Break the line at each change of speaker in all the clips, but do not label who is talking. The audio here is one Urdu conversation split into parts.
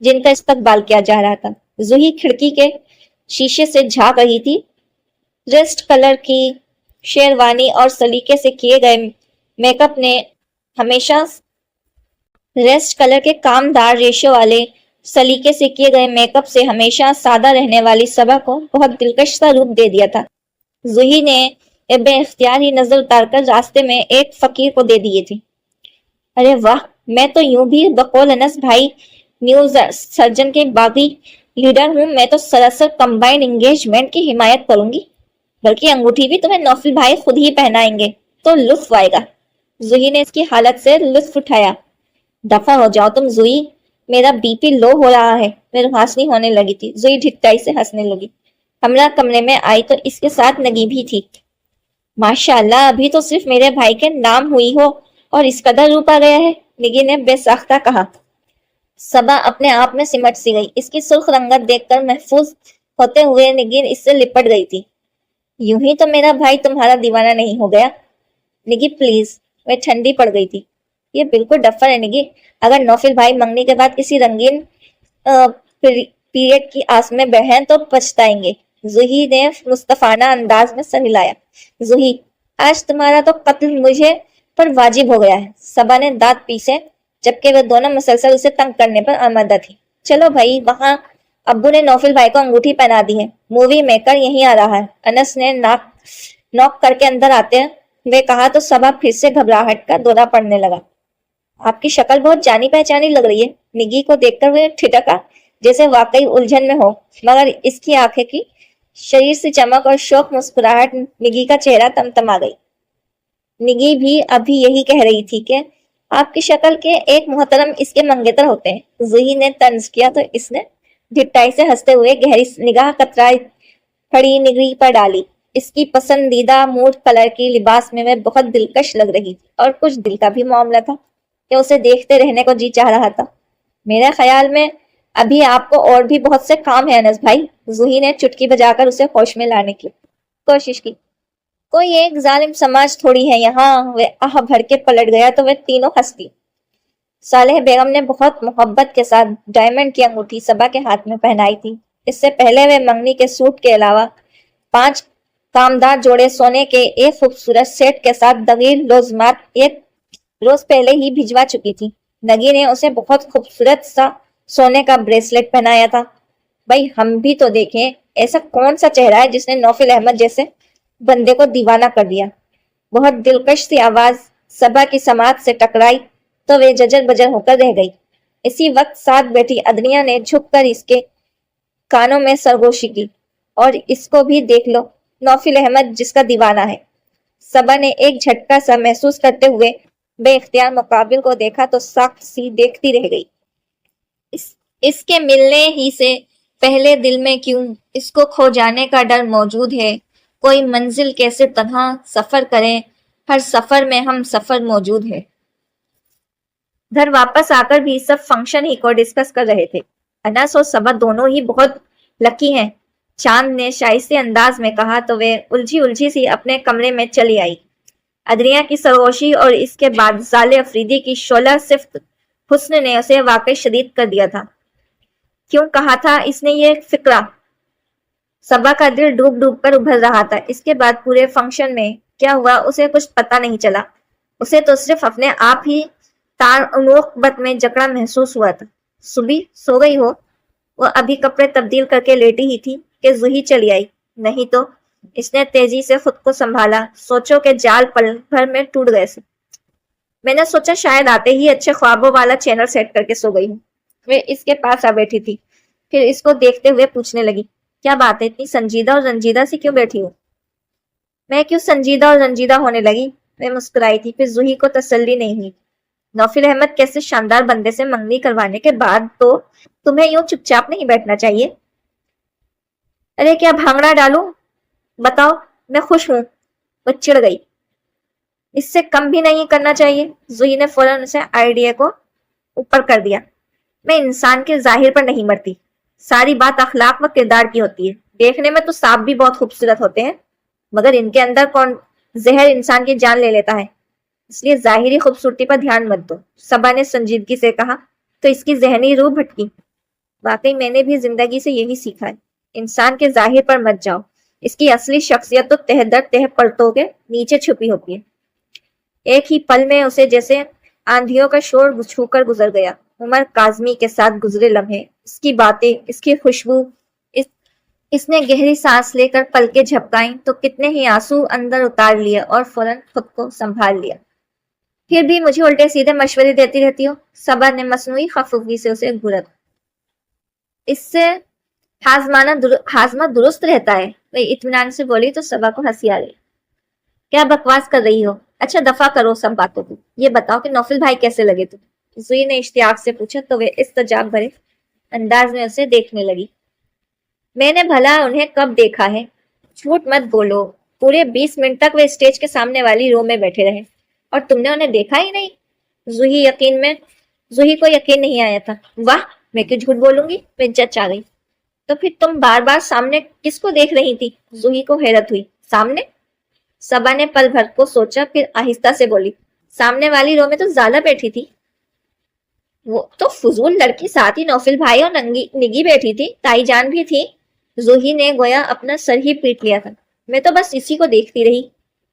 جن کا استقبال کیا جا رہا تھا۔ زوہی کھڑکی کے شیشے سے جھانک رہی تھی۔ ریسٹ کلر کی شیروانی اور سلیقے سے کیے گئے میک اپ نے ہمیشہ ریسٹ کلر کے کامدار ریشوں والے سلیقے سے کیے گئے میک اپ سے ہمیشہ سادہ رہنے والی صبا کو بہت دلکش سا روپ دے دیا تھا۔ زوہی نے بے اختیار ہی نظر اتار کر راستے میں ایک فقیر کو دے دیے تھے۔ ارے واہ، میں تو یوں بھی بقول انس بھائی نیو سرجن کے باغی لیڈر ہوں، میں تو سراسر کمبائن انگیجمنٹ کی حمایت کروں گی، بلکہ انگوٹھی بھی تمہیں نوفل بھائی خود ہی پہنائیں گے تو لطف آئے گا۔ زوہی نے اس کی حالت سے لطف اٹھایا۔ دفع ہو جاؤ تم زوہی، میرا بی پی لو ہو رہا ہے۔ میں روحاسنی ہونے لگی تھی۔ زوہی ڈھٹائی سے ہنسنے لگی۔ ہمراہ کمرے میں آئی تو اس کے ساتھ نگی بھی تھی۔ ماشاءاللہ، ابھی تو صرف میرے بھائی کے نام ہوئی ہو اور اس قدر روپ آ گیا ہے، نگی نے بے ساختہ کہا۔ صبا اپنے آپ میں سمٹ سی گئی۔ اس کی سرخ رنگت دیکھ کر محفوظ ہوتے ہوئے نگی اس سے لپٹ گئی تھی۔ یوں ہی تو میرا بھائی تمہارا دیوانہ نہیں ہو گیا۔ نگی پلیز، میں ٹھنڈی پڑ گئی تھی۔ یہ بالکل ڈفر ہے نگی، اگر نوفل بھائی منگنی کے بعد کسی رنگین پیریڈ کی آس میں بہن تو پچھتائیں گے۔ زوہی نے مصطفانہ انداز میں سر ہلایا۔ زوہی، آج تمہارا تو قتل مجھے پر واجب ہو گیا ہے۔ صبا نے دانت پیسے، جبکہ وہ دونوں مسلسل اسے تنگ کرنے پر آمادہ تھی۔ چلو بھائی، وہاں ابو نے نوفل بھائی کو انگوٹھی پہنا دی ہے، مووی میکر یہیں آ رہا ہے، انس نے نوک کر کے اندر آتے ہوئے کہا تو صبا پھر سے گھبراہٹ کا دورہ پڑنے لگا۔ آپ کی شکل بہت جانی پہچانی لگ رہی ہے، نگی کو دیکھ کر وہ ٹھٹکا جیسے واقعی الجھن میں ہو، مگر اس کی آنکھیں کی شریر سے چمک اور شوق مسکراہٹ نگی کا چہرہ تمتما گئی۔ نگی بھی ابھی یہی کہہ رہی تھی کہ آپ کی شکل کے ایک محترم اس کے منگیتر ہوتے ہیں۔ زوہی نے طنز کیا تو اس نے ڈھٹائی سے ہنستے ہوئے گہری نگاہ کترائی کھڑی نگی پر ڈالی۔ اس کی پسندیدہ موڈ کلر کی لباس میں وہ بہت دلکش لگ رہی تھی اور کچھ دل کا بھی معاملہ تھا کہ اسے دیکھتے رہنے کو جی چاہ رہا تھا۔ میرے خیال میں ابھی آپ کو اور بھی بہت سے کام ہیں انس بھائی، زوہی نے چٹکی بجا کر اسے ہوش میں لانے کی کوشش کی۔ کوئی ایک ظالم سماج تھوڑی ہے یہاں، وہ آہ بھر کے پلٹ گیا تو وہ تینوں ہنستی۔ صالح بیگم نے بہت محبت کے ساتھ ڈائمنڈ کی انگوٹھی صبا کے ہاتھ میں پہنائی تھی۔ اس سے پہلے وہ منگنی کے سوٹ کے علاوہ 5 کامدار جوڑے سونے کے ایک خوبصورت سیٹ کے ساتھ دغیر لوزمات ایک روز پہلے ہی بھجوا چکی تھی۔ نگی نے اسے بہت خوبصورت سا سونے کا بریسلٹ پہنایا تھا۔ بھائی ہم بھی تو دیکھیں، ایسا کون سا چہرہ ہے جس نے نوفل احمد جیسے بندے کو دیوانہ کر دیا۔ بہت دلکش سی آواز صبا کی سماعت سے ٹکرائی تو وہ ججر بجر ہو کر رہ گئی۔ اسی وقت ساتھ بیٹھی ادنیا نے جھک کر اس کے کانوں میں سرگوشی کی، اور اس کو بھی دیکھ لو، نوفل احمد جس کا دیوانہ ہے۔ صبا نے ایک جھٹکا سا محسوس کرتے ہوئے بے اختیار مقابل کو دیکھا تو سخت سی دیکھتی رہ گئی۔ اس کے ملنے ہی سے پہلے دل میں کیوں اس کو کھو جانے کا ڈر موجود ہے؟ کوئی منزل کیسے تنہا سفر کریں، ہر سفر میں ہم سفر موجود ہے۔ گھر واپس آ کر بھی سب فنکشن ہی کو ڈسکس کر رہے تھے۔ انس اور صبا دونوں ہی بہت لکی ہیں، چاند نے شائستہ انداز میں کہا تو وہ الجھی سی اپنے کمرے میں چلی آئی۔ ادریا کی سرگوشی اور اس کے بعد زال افریدی کی شعلہ صفت حسن نے اسے واقعی شدید کر دیا تھا۔ کیوں کہا تھا اس نے یہ فقرہ؟ صبا کا دل ڈوب ڈوب کر ابھر رہا تھا۔ اس کے بعد پورے فنکشن میں کیا ہوا اسے کچھ پتا نہیں چلا۔ اسے تو صرف اپنے آپ ہی تارنوقبت میں جکڑا محسوس ہوا تھا۔ صبح سو گئی ہو؟ وہ ابھی کپڑے تبدیل کر کے لیٹی ہی تھی کہ زوہی چلی آئی۔ نہیں تو اس نے تیزی سے خود کو سنبھالا، سوچو کہ جال پل بھر میں ٹوٹ گئے سے۔ میں نے سوچا شاید آتے ہی اچھے خوابوں والا چینل سیٹ کر کے سو گئی ہوں۔ وہ اس کے پاس آ بیٹھی تھی، پھر اس کو دیکھتے ہوئے پوچھنے لگی، کیا بات ہے اتنی سنجیدہ اور رنجیدہ سی کیوں بیٹھی ہوں؟ میں کیوں سنجیدہ اور رنجیدہ ہونے لگی؟ میں مسکرائی تھی، پھر زوہی کو تسلی نہیں ہوئی۔ نوفل احمد کیسے شاندار بندے سے منگنی کروانے کے بعد تو تمہیں یوں چپ چاپ نہیں بیٹھنا چاہیے۔ ارے کیا بھانگڑا ڈالوں؟ بتاؤ، میں خوش ہوں۔ وہ چڑ گئی۔ اس سے کم بھی نہیں کرنا چاہیے۔ زوہی نے فوراً اسے آئیڈیا کو اوپر کر دیا۔ میں انسان کے ظاہر پر نہیں مرتی، ساری بات اخلاق و کردار کی ہوتی ہے۔ دیکھنے میں تو سانپ بھی بہت خوبصورت ہوتے ہیں، مگر ان کے اندر کون زہر انسان کی جان لے لیتا ہے، اس لیے ظاہری خوبصورتی پر دھیان مت دو۔ صبا نے سنجیدگی سے کہا تو اس کی ذہنی روح بھٹکی۔ واقعی میں نے بھی زندگی سے یہی سیکھا ہے، انسان کے ظاہر پر مت جاؤ، اس کی اصلی شخصیت تو تہ در تہ پرتوں کے نیچے چھپی ہوتی ہے۔ ایک ہی پل میں اسے جیسے آندھیوں کا شور چھو کر گزر گیا۔ عمر کاظمی کے ساتھ گزرے لمحے، اس کی باتیں، اس کی خوشبو، اس نے گہری سانس لے کر پلکیں جھپکائیں تو کتنے ہی آنسو اندر اتار لیے اور فوراً خود کو سنبھال لیا۔ پھر بھی مجھے الٹے سیدھے مشورے دیتی رہتی ہو، صبا نے مصنوعی خفگی سے اسے گھورا۔ اس سے ہاضمہ درست رہتا ہے، وہ اطمینان سے بولی تو صبا کو ہنسی آ گئی۔ کیا بکواس کر رہی ہو، اچھا دفع کرو سب باتوں کو، یہ بتاؤ کہ نوفل بھائی کیسے لگے تم؟ زوئی نے اشتیاق سے پوچھا تو وہ استجاب بھرے انداز میں اسے دیکھنے لگی۔ میں نے بھلا انہیں کب دیکھا ہے؟ جھوٹ مت بولو، پورے 20 منٹ تک وہ اسٹیج کے سامنے والی رو میں بیٹھے رہے اور تم نے انہیں دیکھا ہی نہیں؟ زوہی کو یقین نہیں آیا تھا۔ واہ، میں کیوں جھوٹ بولوں گی؟ میں چچ آ گئی۔ تو پھر تم بار بار سامنے کس کو دیکھ رہی تھی؟ زوہی کو حیرت ہوئی۔ سامنے؟ صبا نے پل بھر کو سوچا، پھر آہستہ سے بولی، سامنے والی رو میں تو زالہ بیٹھی تھی۔ وہ تو فضول لڑکی، ساتھ ہی نوفل بھائی اور نگی بیٹھی تھی، تائی جان بھی تھی۔ زوہی نے گویا اپنا سر ہی پیٹ لیا تھا۔ میں تو بس اسی کو دیکھتی رہی۔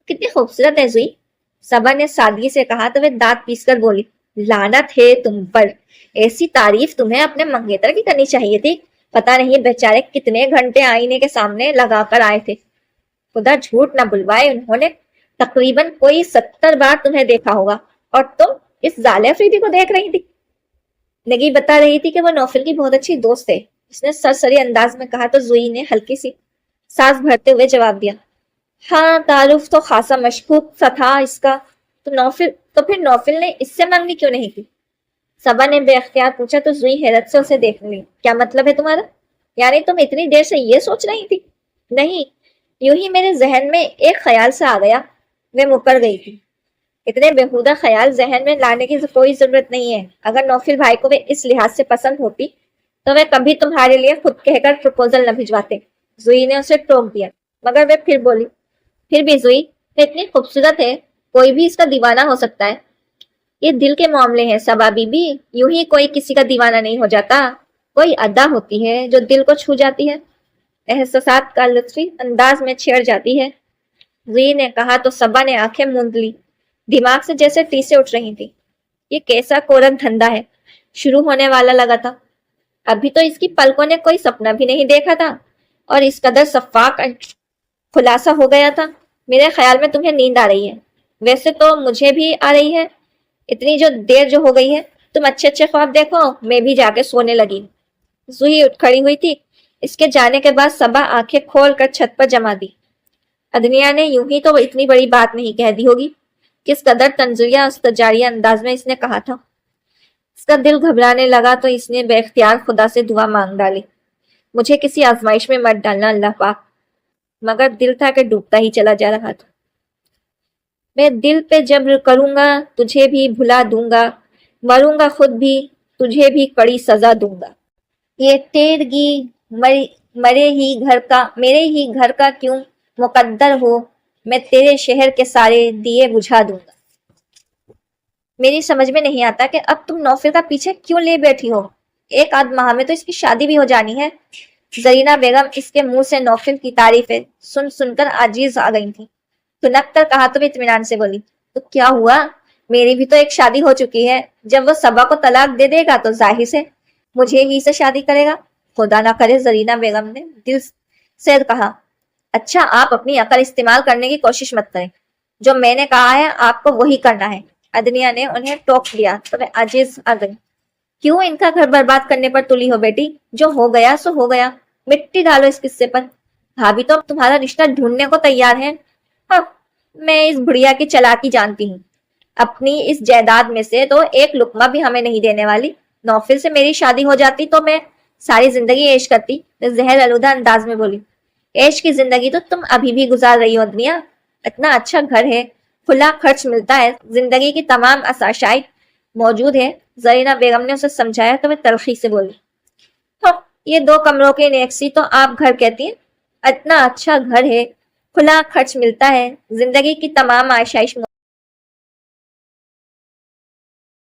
کتنی خوبصورت ہے زوئی، صبا نے سادگی سے کہا تو وہ دانت پیس کر بولی، لعنت ہے تم پر، ایسی تعریف تمہیں اپنے منگیتر کی کرنی چاہیے تھی۔ پتا نہیں بیچارے کتنے گھنٹے آئینے کے سامنے لگا کر آئے تھے۔ خدا جھوٹ نہ بلوائے، انہوں نے تقریباً کوئی 70 بار تمہیں دیکھا ہوگا، اور تم اس ظالم افریدی کو دیکھ رہی تھی۔ نگی بتا رہی تھی کہ وہ نوفل کی بہت اچھی دوست ہے، اس نے سرسری انداز میں کہا تو زوئی نے ہلکی سی سانس بھرتے ہوئے جواب دیا، ہاں تعارف تو خاصا مشکوک سا تھا اس کا۔ تو پھر نوفل نے اس سے مانگنی کیوں نہیں کی؟ صبا نے بے اختیار پوچھا تو زوئی حیرت سے اسے دیکھنے لگی۔ کیا مطلب ہے تمہارا؟ یعنی تم اتنی دیر سے یہ سوچ رہی تھی؟ نہیں، یوں ہی میرے ذہن میں ایک خیال سے آ گیا، میں مکر گئی تھی۔ اتنے بےہودہ خیال ذہن میں لانے کی کوئی ضرورت نہیں ہے۔ اگر نوفل بھائی کو وہ اس لحاظ سے پسند ہوتی تو وہ کبھی تمہارے لیے خود کہہ کر پروپوزل نہ بھجواتے۔ زوئی نے اسے ٹوک دیا، مگر وہ پھر بولی، پھر بھی زوئی، وہ اتنی خوبصورت ہے، کوئی بھی اس کا دیوانہ ہو سکتا ہے۔ یہ دل کے معاملے ہیں صبا بی بی، یوں ہی کوئی کسی کا دیوانہ نہیں ہو جاتا، کوئی ادا ہوتی ہے جو دل کو چھو جاتی ہے، احساسات کا لطفی انداز میں چھیڑ جاتی ہے۔ زوئی نے کہا تو صبا نے آنکھیں موند لی، دماغ سے جیسے ٹیسے اٹھ رہی تھی۔ یہ کیسا کورن دھندا ہے، شروع ہونے والا لگا تھا، ابھی تو اس کی پلکوں نے کوئی سپنا بھی نہیں دیکھا تھا اور اس قدر شفاف خلاصہ ہو گیا تھا۔ میرے خیال میں تمہیں نیند آ رہی ہے، ویسے تو مجھے بھی آ رہی ہے، اتنی دیر جو ہو گئی ہے، تم اچھے اچھے خواب دیکھو، میں بھی جا کے سونے لگی۔ زوئی اٹھ کھڑی ہوئی تھی۔ اس کے جانے کے بعد صبا آنکھیں کھول کر چھت پر جما دی۔ ادنیا نے یوں ہی تو اتنی بڑی بات نہیں کہہ دی ہوگی، کس قدر تنزیہ استجاریہ انداز میں اس نے کہا تھا۔ اس کا دل گھبرانے لگا تو اس نے بے اختیار خدا سے دعا مانگ ڈالی، مجھے کسی آزمائش میں مت ڈالنا اللہ پاک، مگر دل تھا کہ ڈوبتا ہی چلا جا رہا تھا۔ میں دل پہ جبر کروں گا، تجھے بھی بھلا دوں گا، مروں گا خود بھی، تجھے بھی کڑی سزا دوں گا۔ یہ تیرگی میرے ہی گھر کا کیوں مقدر ہو، میں تیرے شہر کے سارے دیے بجھا دوں گا۔ میری سمجھ میں نہیں آتا کہ اب تم نوفل کا پیچھے کیوں لے بیٹھی ہو، ایک آدھ ماہ میں تو اس کی شادی بھی ہو جانی ہے۔ زرینہ بیگم اس کے منہ سے نوفل کی تعریفیں سن سن کر عاجز آ گئی تھی۔ سنک کر کہا تو بھی اطمینان سے بولی، تو کیا ہوا، میری بھی تو ایک شادی ہو چکی ہے، جب وہ صبا کو طلاق دے دے گا تو ظاہر سے مجھے ہی سے شادی کرے گا۔ خدا نہ کرے، زرینہ بیگم نے دل سے کہا۔ اچھا، آپ اپنی عقل استعمال کرنے کی کوشش مت کریں، جو میں نے کہا ہے آپ کو وہی کرنا ہے۔ ادنیا نے انہیں ٹوک دیا تو وہ عاجز آ گئی۔ کیوں ان کا گھر برباد کرنے پر تلی ہو بیٹی؟ جو ہو گیا سو ہو گیا، مٹی ڈالو اس قصے پر۔ بھابھی تو اب تمہارا رشتہ ڈھونڈنے کو تیار ہے۔ ہاں، میں اس بڑھیا کی چلاکی جانتی ہوں، اپنی اس جائیداد میں سے تو ایک لقمہ بھی ہمیں نہیں دینے والی۔ نوفل سے میری شادی ہو جاتی تو میں ساری زندگی عیش کرتی، زہر آلودہ انداز میں بولی۔ عیش کی زندگی تو تم ابھی بھی گزار رہی ہو ادنیا، اتنا اچھا گھر ہے، کھلا خرچ ملتا ہے، زندگی کی تمام آسائشیں موجود ہے۔ زرینہ بیگم نے اسے سمجھایا تو وہ تلخی سے بولی، یہ 2 کمروں کے نیکسی تو آپ گھر کہتی ہیں، اتنا اچھا گھر ہے، کھلا خرچ ملتا ہے، زندگی کی تمام آسائش